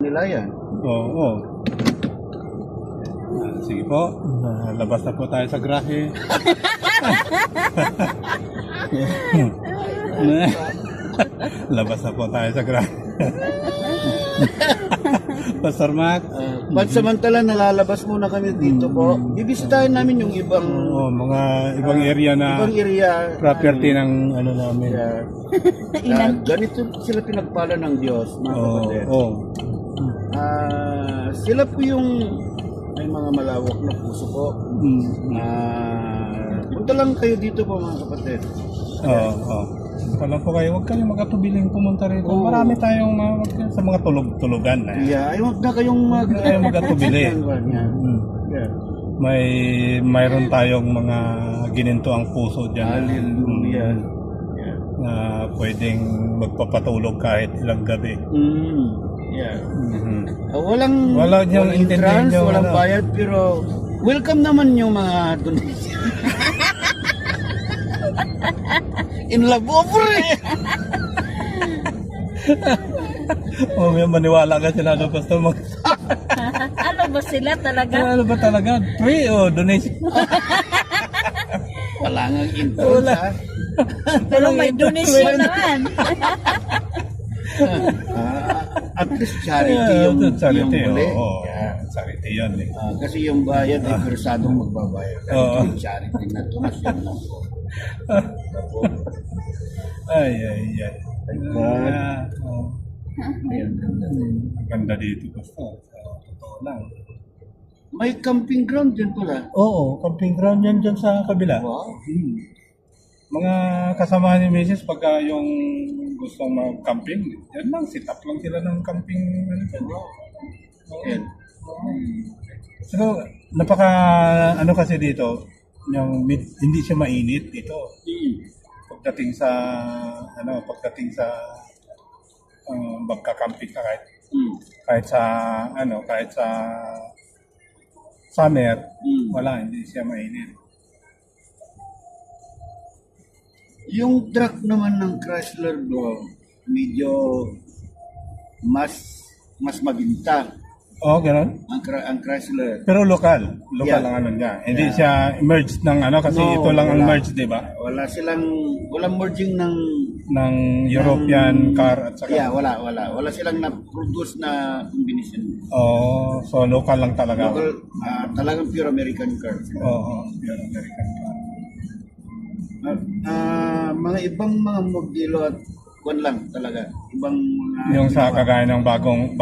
nila yan. Oo. Sige po, labas na po tayo sa grahe. Labas na po tayo sa grahe. Pastor Mac. Pansamantala nalalabas muna kami dito po. Bibisitahin namin yung ibang mga ibang area na ibang area property ng ano namin. Ganito sila pinagpala ng Diyos, mga kapatid. Sila po yung may mga malawak na puso po. Punta lang kayo dito po, mga kapatid. Pala po kayo, huwag kayong magatubiling pumunta rito. Marami tayong sa mga tulog-tulugan. Huwag na kayong magatubili. Mayroon tayong mga gininto ang puso dyan. Hallelujah. Na pwedeng magpapatulog kahit ilang gabi. Walang entrance, walang bayad, pero welcome naman yung mga donation. In love over eh. May maniwala ka sila doon, Pastor Mac. Ano ba sila talaga? Ano ba talaga? Free o donation? Wala nga entrance. Pero may donation naman. At least charity yung charity. huli. Charity yan eh. Kasi yung bayad ay kursadong magbabayad. Yung charity na donation lang po. Ay. Ganda dito, Pastor. Totoo lang. May camping ground din pala. Oo, camping ground yan dyan sa kabila. Wow. Mga kasamahan ni Mrs. pagka yung gustong mag-camping, yan lang, sit up lang sila ng camping. So, napaka, kasi dito, yung hindi siya mainit dito. Pagdating sa magka-camping ka kahit sa summer, hindi siya mainit. Yung truck naman ng Chrysler do, medyo mas mabinta. Gano'n? Ang Chrysler. Pero local ang ano niya. Hindi siya merged ng kasi ito lang ang merged, di ba? Walang merging ng European car at saka. Wala silang na-produce na combination. So local lang talaga. Talagang pure American car. Pure American car. Mga ibang mga modelo at kwan lang talaga. Ibang mga yung sa kagaya ng bagong